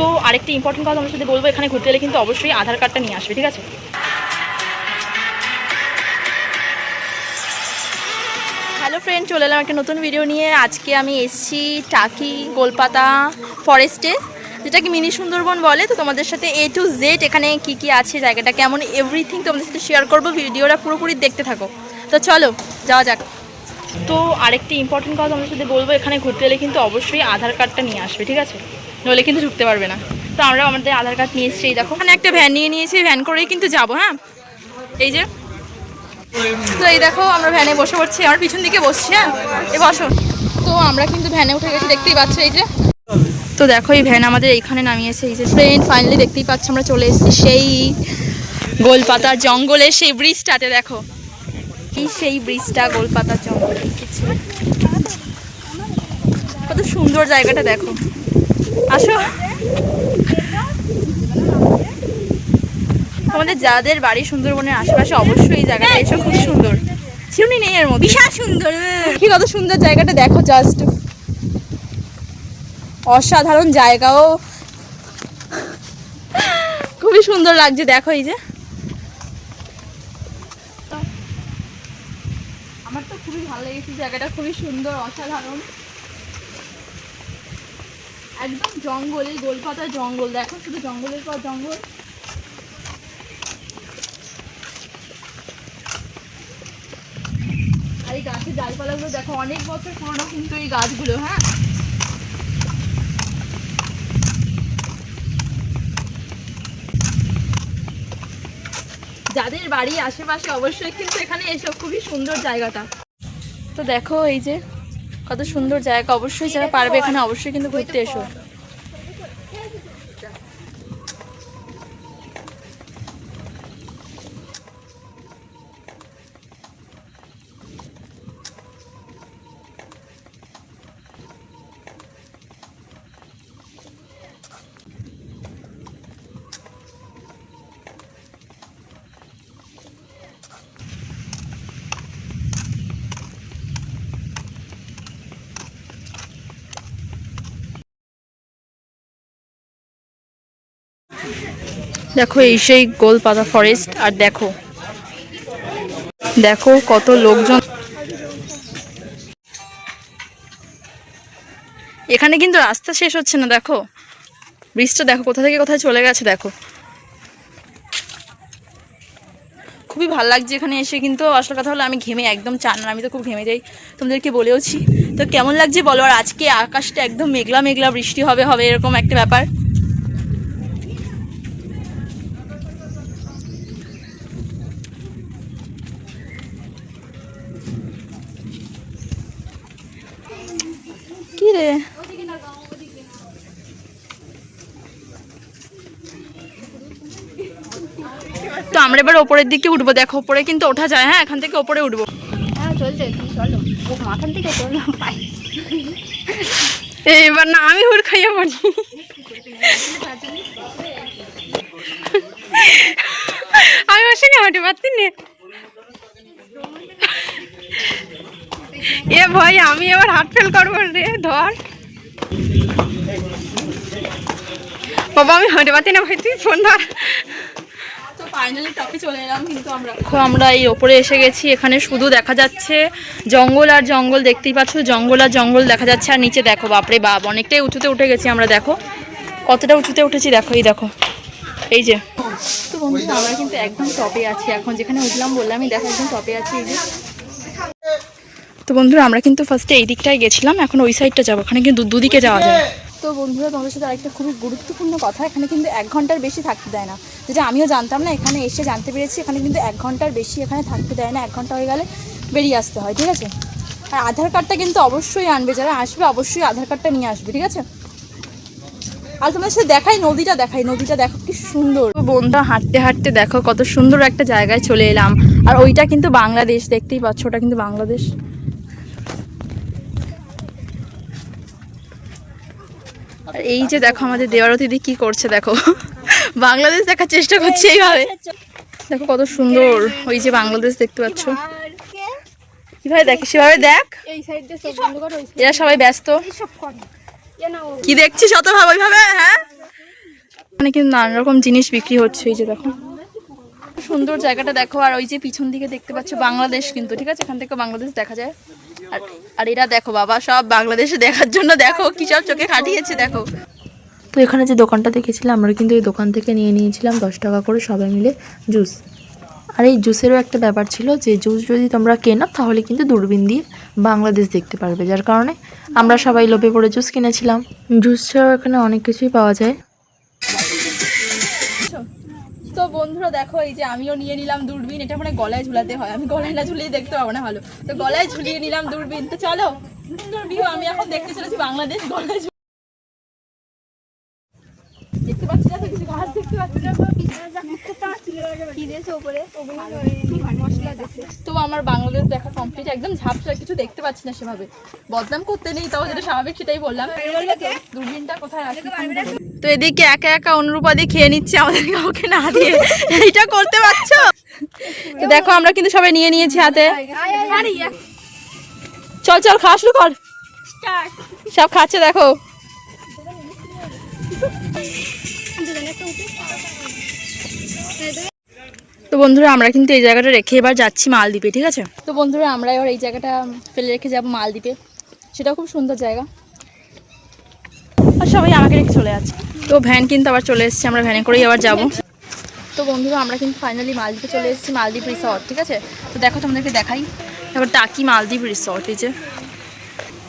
তো আরেকটা ইম্পর্টেন্ট কথা আমার সাথে বলবো, এখানে ঘুরতে গেলে কিন্তু অবশ্যই আধার কার্ডটা নিয়ে আসবে, ঠিক আছে? হ্যালো ফ্রেন্ড, চলে এলাম একটা নতুন ভিডিও নিয়ে। আজকে আমি এসেছি টাকি গোলপাতা ফরেস্টে, যেটাকে মিনি সুন্দরবন বলে। তো তোমাদের সাথে A to Z এখানে কি কি আছে, জায়গাটা কেমন, এভরিথিং তোমাদের সাথে শেয়ার করবো। ভিডিওটা পুরোপুরি দেখতে থাকো। তো চলো যাওয়া যাক। তো আরেকটা ইম্পর্টেন্ট কথা তোমাদের সাথে বলবো, এখানে ঘুরতে গেলে কিন্তু অবশ্যই আধার কার্ডটা নিয়ে আসবে, ঠিক আছে? নইলে কিন্তু ঢুকতে পারবে না। তো আমরা আমাদের আধার কার্ড নিয়ে এসেছি। দেখো এখানে একটা ভ্যান নিয়ে নিয়েছি, ভ্যান করেই কিন্তু যাবো। হ্যাঁ, এই যে। তো এই দেখো আমরা ভ্যানে বসে পড়ছি, আমার পিছন দিকে বসছি। হ্যাঁ, এ বসো। তো আমরা কিন্তু ভ্যানে উঠে গেছি, দেখতেই পাচ্ছ এই যে। তো দেখো এই ভ্যান আমাদের এইখানে নামিয়েছে। এই যে ফ্রেন্ড, ফাইনালি দেখতেই পাচ্ছ আমরা চলে এসেছি সেই গোলপাতার জঙ্গলে, সেই ব্রিজটাতে। দেখো এই সেই ব্রিজটা গোলপাতার জঙ্গলে, কত সুন্দর জায়গাটা দেখো। আসো, আমাদের যাদের বাড়ি সুন্দরবনের আশেপাশে অবশ্যই এই জায়গাটা এসব খুব সুন্দর। চিউনি নেই এর মধ্যে, বিশাল সুন্দর। কি কত সুন্দর জায়গাটা দেখো, জাস্ট অসাধারণ জায়গাও, খুবই সুন্দর লাগছে। দেখো এই যে, আমার তো খুবই ভালো লেগেছে জায়গাটা, খুবই সুন্দর, অসাধারণ। একদম জঙ্গল, এই গোলপাতার জঙ্গল। দেখো শুধু জঙ্গলের পর জঙ্গল। আর এই গাছের ডালপালাগুলো দেখো, অনেক বছর পুরনো কিন্তু এই গাছগুলো। হ্যাঁ, যাদের বাড়ি আশেপাশে অবশ্যই কিন্তু এখানে এসো, খুবই সুন্দর জায়গাটা। তো দেখো এই যে কত সুন্দর জায়গা, অবশ্যই যারা পারবে এখানে অবশ্যই কিন্তু ঘুরতে এসো। দেখো এই সেই গোলপাতা ফরেস্ট। আর দেখো দেখো কত লোকজন এখানে, কিন্তু রাস্তা শেষ হচ্ছে না। দেখো ব্রিজটা দেখো কোথা থেকে কোথায় চলে গেছে। দেখো খুবই ভালো লাগছে এখানে এসে। কিন্তু আসল কথা হলো আমি ঘেমে একদম চান না, আমি তো খুব ঘেমে যাই, তোমাদেরকে বলেওছি। তো কেমন লাগছে বলো। আর আজকে আকাশটা একদম মেঘলা মেঘলা, বৃষ্টি হবে হবে এরকম একটা ব্যাপার। কি রে, তো আমরা এবার ওপরের দিকে উঠবো। দেখো ওপরে কিন্তু ওঠা যায়। হ্যাঁ, এখান থেকে ওপরে উঠবো। হ্যাঁ চলছে, চলো মাথার দিকে চলো। এবার না আমি হুড় খাইয়া পড়ি। আমি ওর সঙ্গে হাঁটতে পারতি না। এ ভাই, আমি এবার হাত ফেল করবো রে, ধর বাবা, আমি হাঁটতে পারতি না ভাই, তুই ফোন ধর। তো ফাইনালি টপে চলে এলাম কিন্তু আমরা এই ওপরে এসে গেছি। এখানে শুধু দেখা যাচ্ছে জঙ্গল আর জঙ্গল, দেখতেই পাচ্ছ জঙ্গল আর জঙ্গল দেখা যাচ্ছে। আর নিচে দেখো, বাপরে বাপ, অনেকটাই উঁচুতে উঠে গেছি আমরা। দেখো কতটা উঁচুতে উঠেছি, দেখো এই দেখো এই যে। তো বন্ধুরা আমরা কিন্তু একদম টপে আছি এখন, যেখানে উঠলাম বললামই, দেখো একদম টপে আছি এই যে। তো বন্ধুরা আমরা কিন্তু ফার্স্টে এই দিকটায় গেছিলাম, এখন ওই সাইডটা যাবো। ওখানে কিন্তু দুদিকে যাওয়া যায়। তো বন্ধুরা তোমাদের সাথে আরেকটা খুবই গুরুত্বপূর্ণ কথা, এখানে কিন্তু 1 ঘন্টার বেশি থাকতে দেয় না, যেটা আমিও জানতাম না। এখানে এসে জানতে পেরেছি এখানে কিন্তু 1 ঘন্টার বেশি এখানে থাকতে দেয় না। 1 ঘন্টা হয়ে গেলে বেরিয়ে আসতে হয়, ঠিক আছে? আর আধার কার্ডটা কিন্তু অবশ্যই আনবে, যারা আসবে অবশ্যই আধার কার্ডটা নিয়ে আসবে, ঠিক আছে? আর তোমাদের সাথে দেখাই নদীটা, নদীটা দেখো কি সুন্দর। বন্ধুরা হাঁটতে হাঁটতে দেখো কত সুন্দর একটা জায়গায় চলে এলাম। আর ওইটা কিন্তু বাংলাদেশ, দেখতেই পাচ্ছ ওটা কিন্তু বাংলাদেশ। আর এই যে দেখো আমাদের দেওয়ারতী দিদি কি করছে, দেখো বাংলাদেশ দেখার চেষ্টা করছে এইভাবে। দেখো কত সুন্দর, ওই যে বাংলাদেশ দেখতে পাচ্ছ। কিভাবে দেখ, সেভাবে দেখ। এরা সবাই ব্যস্ত। কি দেখছিস অত ভাবে ওইভাবে? হ্যাঁ এখানে কিন্তু নানান রকম জিনিস বিক্রি হচ্ছে। এই যে দেখো সুন্দর জায়গাটা দেখো। আর ওই যে পিছন দিকে দেখতে পাচ্ছ বাংলাদেশ কিন্তু, ঠিক আছে, এখান থেকে বাংলাদেশ দেখা যায়। আর আর এরা দেখো বাবা সব বাংলাদেশে দেখার জন্য দেখো কি সব চোখে খাটিয়েছে দেখো। তো এখানে যে দোকানটা দেখেছিলাম আমরা কিন্তু এই দোকান থেকে নিয়ে নিয়েছিলাম 10 টাকা করে সবাই মিলে জুস। আর এই জুসেরও একটা ব্যাপার ছিল যে জুস যদি তোমরা কেনো তাহলে কিন্তু দূরবীন দিয়ে বাংলাদেশ দেখতে পারবে, যার কারণে আমরা সবাই লোভে পড়ে জুস কিনেছিলাম। জুস ছাড়াও এখানে অনেক কিছুই পাওয়া যায়। তো বন্ধুরা দেখো এই যে আমিও নিয়ে নিলাম দূরবীন। এটা মানে গলায় ঝুলাতে হয়, আমি গলায় না ঝুলিয়ে দেখতে পাবো না ভালো, তো গলায় ঝুলিয়ে নিলাম দূরবীন। তো চলো সুন্দর ভিউ, আমি এখন দেখতে চলেছি বাংলাদেশ গলায় দেখতে পাচ্ছি না, কিছু গাছ দেখতে পাচ্ছি না। তো আমার বাংলাদেশ দেখা কমপ্লিট, একদম ঝাপসা, কিছু দেখতে পাচ্ছি না সেভাবে। বদনাম করতে নেই, তাও যেটা স্বাভাবিক সেটাই বললাম। দূরবীনটা কোথায় রাখি? তো এদিকে একা একা অনুরূপাদি খেয়ে নিচ্ছে আমাদের কাউকে না দিয়ে, এইটা করতে পারছো? তো দেখো আমরা কিন্তু সবাই নিয়ে নিয়েছি হাতে। চল চল খাওয়া শুরু কর, সব খাচ্ছে দেখো। তো বন্ধুরা আমরা কিন্তু এই জায়গাটা রেখে এবার যাচ্ছি মালদ্বীপে, ঠিক আছে। তো বন্ধুরা আমরা এবার এই জায়গাটা ফেলে রেখে যাবো মালদ্বীপে, সেটা খুব সুন্দর জায়গা। আর সবাই আমাকে রেখে চলে যাচ্ছে। তো ভ্যান কিন্তু আবার চলে এসেছে, আমরা ভ্যানে করেই আবার যাব। তো বন্ধুরা আমরা কিন্তু ফাইনালি মালদ্বীপে চলে এসেছি, মালদ্বীপ রিসর্ট, ঠিক আছে। তো দেখো তোমাদেরকে দেখাই, তারপর টাকি মালদ্বীপ রিসর্ট এই যে।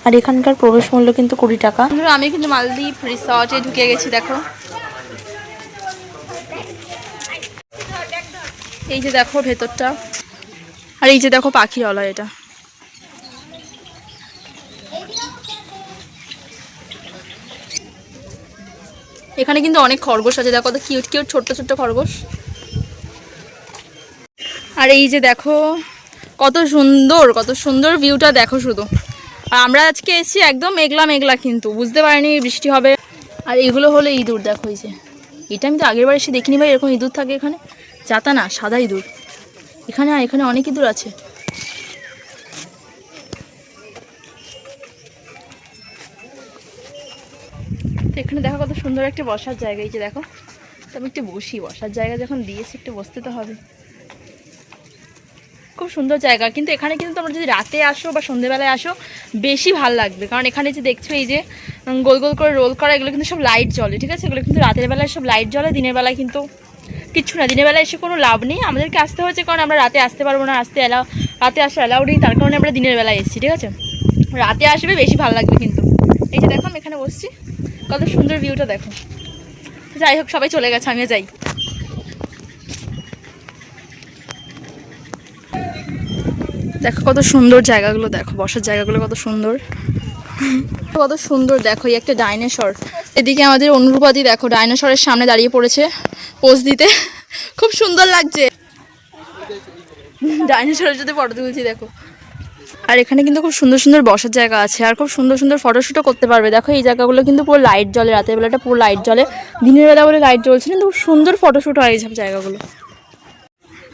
আর এখানকার প্রবেশ মূল্য কিন্তু 20 টাকা। বন্ধুরা আমি কিন্তু মালদ্বীপ রিসর্টে ঢুকে গেছি, দেখো এই যে দেখো ভেতরটা। আর এই যে দেখো পাখিওয়ালা, এটা এখানে কিন্তু অনেক খরগোশ আছে, দেখো তো কিউট কিউট ছোট্ট ছোট্ট খরগোশ। আর এই যে দেখো কত সুন্দর ভিউটা দেখো শুধু। আর আমরা আজকে এসেছি একদম মেঘলা মেঘলা, কিন্তু বুঝতে পারিনি বৃষ্টি হবে। আর এগুলো হলো ইঁদুর, দেখো এই যে, এটা আমি তো আগের বার এসে দেখিনি ভাই এরকম ইঁদুর থাকে এখানে। যাতা না, সাদা ইঁদুর এখানে, এখানে অনেক ইঁদুর আছে। তো এখানে দেখো কত সুন্দর একটা বসার জায়গা, এই যে দেখো। তো আমি একটু বসি, বসার জায়গা যখন দিয়েছি একটু বসতে তো হবে। খুব সুন্দর জায়গা, কিন্তু এখানে কিন্তু তোমরা যদি রাতে আসো বা সন্ধ্যেবেলায় আসো বেশি ভালো লাগবে, কারণ এখানে যে দেখছো এই যে গোল গোল করে রোল করা, এগুলো কিন্তু সব লাইট জ্বলে, ঠিক আছে। এগুলো কিন্তু রাতের বেলায় সব লাইট জ্বলে, দিনের বেলায় কিন্তু কিচ্ছু না। দিনের বেলায় এসে কোনো লাভ নেই, আমাদেরকে আসতে হয়েছে কারণ আমরা রাতে আসতে পারবো না, রাতে আসা অ্যালাউড নেই, তার কারণে আমরা দিনের বেলায় এসেছি, ঠিক আছে। রাতে আসবে বেশি ভালো লাগবে কিন্তু। এই যে দেখো আমি এখানে বসছি, কত সুন্দর ভিউটা দেখো। যাই হোক সবাই চলে গেছে, আমিও যাই। দেখো কত সুন্দর জায়গাগুলো, দেখো বসার জায়গাগুলো কত সুন্দর, কত সুন্দর। দেখো এই একটা ডাইনোসর, এদিকে আমাদের অনুরূপাদি দেখো ডাইনোসরের সামনে দাঁড়িয়ে পড়েছে পোজ দিতে, খুব সুন্দর লাগছে। ডাইনোসরের সাথে ফটো তুলছি দেখো। আর এখানে কিন্তু খুব সুন্দর সুন্দর বসার জায়গা আছে, আর খুব সুন্দর সুন্দর ফটোশ্যুটও করতে পারবে। দেখো এই জায়গাগুলো কিন্তু পুরো লাইট জ্বলে, রাতের বেলাটা পুরো লাইট জ্বলে, দিনের বেলা বলে লাইট জ্বলছে না, কিন্তু খুব সুন্দর ফটোশ্যুট হয় এইসব জায়গাগুলো।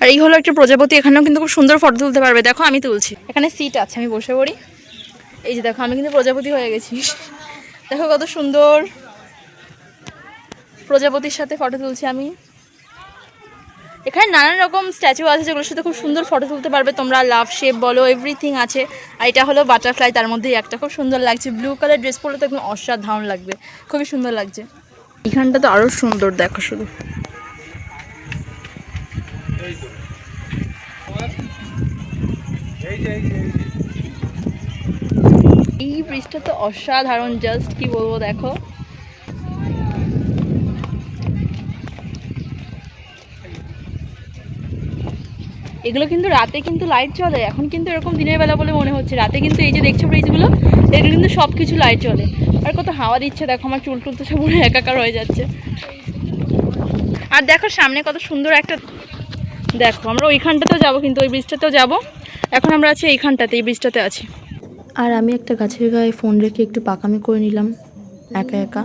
আর এই হলো একটা প্রজাপতি, এখানেও কিন্তু খুব সুন্দর ফটো তুলতে পারবে। দেখো আমি তুলছি, এখানে সিট আছে, আমি বসে পড়ি। এই যে দেখো আমি কিন্তু প্রজাপতি হয়ে গেছি, দেখো কত সুন্দর প্রজাপতির সাথে ফটো তুলছি আমি। এখানে নানান রকম স্ট্যাচু আছে যেগুলোর সাথে খুব সুন্দর ফটো তুলতে পারবে তোমরা, লাভ শেপ বলো এভরিথিং আছে। আর এটা হলো বাটারফ্লাই, তার মধ্যেই একটা খুব সুন্দর লাগছে, ব্লু কালার ড্রেস পরলে তো একদম অসাধারণ লাগবে, খুবই সুন্দর লাগছে। এখানটা তো আরও সুন্দর, দেখো শুধু। এই ব্রিজটা তো অসাধারণ, জাস্ট কি বলবো দেখো। এগুলো কিন্তু রাতে কিন্তু লাইট জ্বলে, এখন কিন্তু এরকম দিনের বেলা বলে মনে হচ্ছে, রাতে কিন্তু এই যে দেখছো ব্রিজগুলো, এগুলো কিন্তু সব কিছু লাইট জ্বলে। আর কত হাওয়া দিচ্ছে দেখো, আমার চুল টুল তো সব পুরো একাকার হয়ে যাচ্ছে। আর দেখো সামনে কত সুন্দর একটা, দেখো আমরা ওইখানটাতেও যাবো, কিন্তু ওই ব্রিজটাতেও যাবো। এখন আমরা আছি এইখানটাতে, এই ব্রিজটাতে আছি। আর আমি একটা গাছের গায়ে ফোন রেখে একটু পাকামি করে নিলাম একা একা।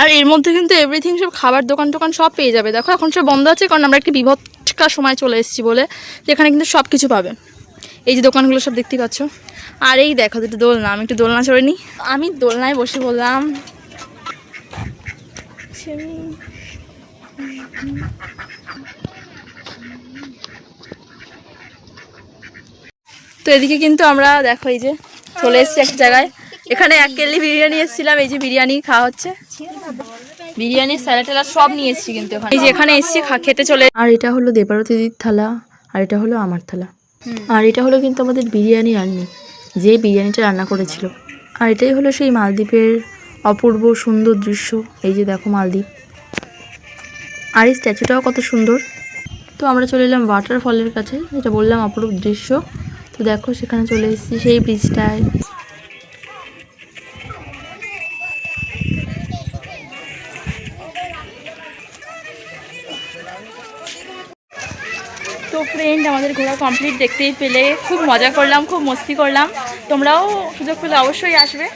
আর এর মধ্যে কিন্তু এভরিথিং সব খাবার দোকান টোকান সব পেয়ে যাবে। দেখো এখন সব বন্ধ আছে কারণ আমরা একটি বিভৎকার সময় চলে এসেছি বলে, যেখানে কিন্তু সব কিছু পাবে। এই যে দোকানগুলো সব দেখতে পাচ্ছ। আর এই দেখো দুটো দোলনা, আমি একটু দোলনা চড়ে নিই। আমি দোলনায় বসে বললাম, তো এদিকে কিন্তু আমরা দেখো এই যে চলে এসেছি একটা জায়গায়, এখানে 1 কেজি বিরিয়ানি এসেছিলাম, এই যে বিরিয়ানি খাওয়া হচ্ছে, বিরিয়ানি স্যালাড ট্যালাড সব নিয়ে এসেছি কিন্তু এখানে, এই যে এখানে এসেছি খেতে চলে। আর এটা হলো দেবারতীদির থালা, আর এটা হলো আমার থালা, আর এটা হলো কিন্তু আমাদের বিরিয়ানি রান্নি, যে বিরিয়ানিটা রান্না করেছিল। আর এটাই হলো সেই মালদ্বীপের অপূর্ব সুন্দর দৃশ্য। এই যে দেখো মালদ্বীপ, আর এই স্ট্যাচুটাও কত সুন্দর। তো আমরা চলে এলাম ওয়াটারফলের কাছে, যেটা বললাম অপরূপ দৃশ্য। তো দেখো সেখানে চলে এসেছি সেই ব্রিজটায়। তো ফ্রেন্ড, আমাদের ঘোরা কমপ্লিট, দেখতেই পেলে খুব মজা করলাম, খুব মস্তি করলাম, তোমরাও সুযোগ পেলে অবশ্যই আসবে।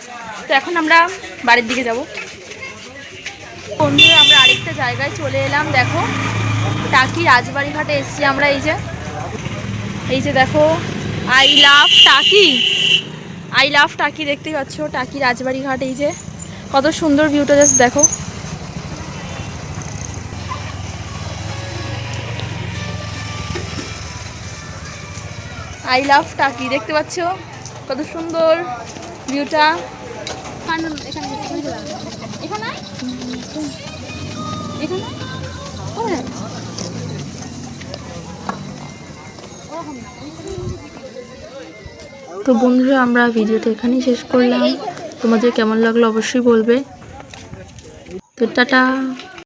তো এখন আমরা বাড়ির দিকে যাব। বন্ধুরা, আমরা আরেকটা জায়গায় চলে এলাম, দেখো টাকি রাজবাড়ি ঘাটে এসেছি আমরা। এই যে দেখো আই লাভ টাকি, আই লাভ টাকি দেখতেই পাচ্ছ, টাকি রাজবাড়ি ঘাট। এই যে কত সুন্দর ভিউটা, জাস্ট দেখো। আই লাভ টাকি দেখতে পাচ্ছ, কত সুন্দর ভিউটা। তো বন্ধুরা, আমরা ভিডিওটা এখানেই শেষ করলাম। তোমাদের কেমন লাগলো অবশ্যই বলবে। তো টাটা।